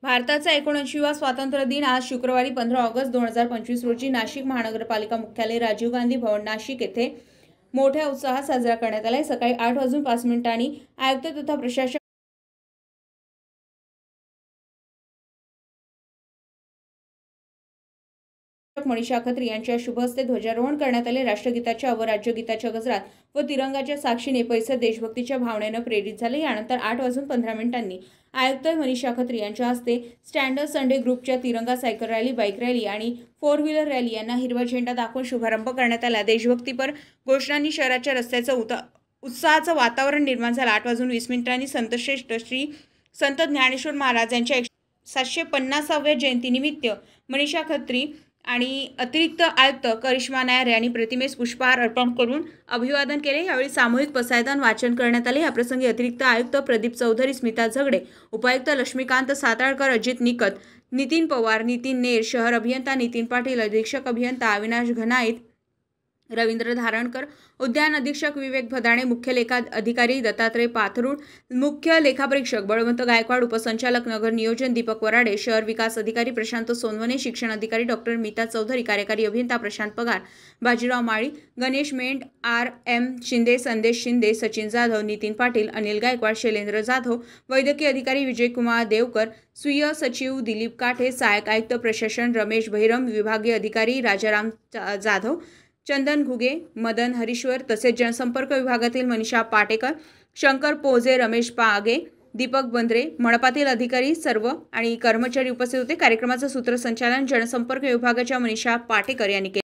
भारताचा 79वा स्वातंत्र्य दिन आज शुक्रवारी 15 ऑगस्ट 2025 रोजी नाशिक महानगरपालिका मुख्यालय राजीव गांधी भवन नाशिक येथे मोठ्या उत्साहात साजरा करण्यात आला। सकाळी 8:05 आयुक्त तथा प्रशासक मनीषा खत्री यांच्या शुभ हस्ते ध्वजारोहण करण्यात आले। राष्ट्रगीताच्या व राज्यगीताच्या गजरात व तिरंगाच्या साक्षीने परिसर देशभक्तीच्या भावनेने प्रेरित झाले। यानंतर 8:15 आयुक्त मनीषा खत्री यांच्या हस्ते स्टँडर्ड संडे ग्रुपच्या तिरंगा सायकल रॅली, बाईक रॅली आणि 4 व्हीलर रॅली यांना हिरवा झेंडा दाखवून शुभारंभ करण्यात आला। देशभक्तीपर घोषणांनी शहराच्या रस्त्याचं उत्साहाचं वातावरण निर्माण झालं। 8:20 संतश्रेष्ठ श्री संत ज्ञानेश्वर महाराज यांच्या 750व्या जयंतीनिमित्त मनीषा खत्री आणि अतिरिक्त आयुक्त करिश्मा नायर यांनी प्रतिमेस पुष्पहार अर्पण करून अभिवादन केले। यावेळी सामूहिक पसायदान वाचन करण्यात आले। याप्रसंगी अतिरिक्त आयुक्त प्रदीप चौधरी, स्मिता झगडे, उपायुक्त लक्ष्मीकांत साताळकर, अजित निकत, नितीन पवार, नितीन नेर, शहर अभियंता नितीन पाटील, अधीक्षक अभियंता अविनाश घनाईत, रवींद्र धारणकर, उद्यान अधीक्षक विवेक भदाणे, मुख्य लेखा अधिकारी दत्तात्रय पाथरुड, मुख्य लेखापरीक्षक बळवंत गायकवाड, उपसंचालक नगर नियोजन दीपक वराडे, शहर विकास अधिकारी प्रशांत सोनवणे, शिक्षण अधिकारी डॉक्टर मीता चौधरी, कार्यकारी अभियंता प्रशांत पगार, बाजीराव माळी, गणेश मेंढ, RM शिंदे, संदेश शिंदे, सचिन जाधव, नितीन पाटील, अनिल गायकवाड, शैलेंद्र जाधव, वैद्यकीय अधिकारी विजयकुमार देवकर, स्वीय सचिव दिलीप काठे, सहायक आयुक्त प्रशासन रमेश भैरम, विभागीय अधिकारी राजाराम जाधव, चंदन घुगे, मदन हरीश्वर तसेच जनसंपर्क विभागातील मनीषा पाटेकर, शंकर पोजे, रमेश पागे, दीपक बंद्रे, मनपातील अधिकारी सर्व आणि कर्मचारी उपस्थित होते। कार्यक्रमाचं सूत्रसंचालन जनसंपर्क विभागाच्या मनीषा पाटेकर यांनी केले।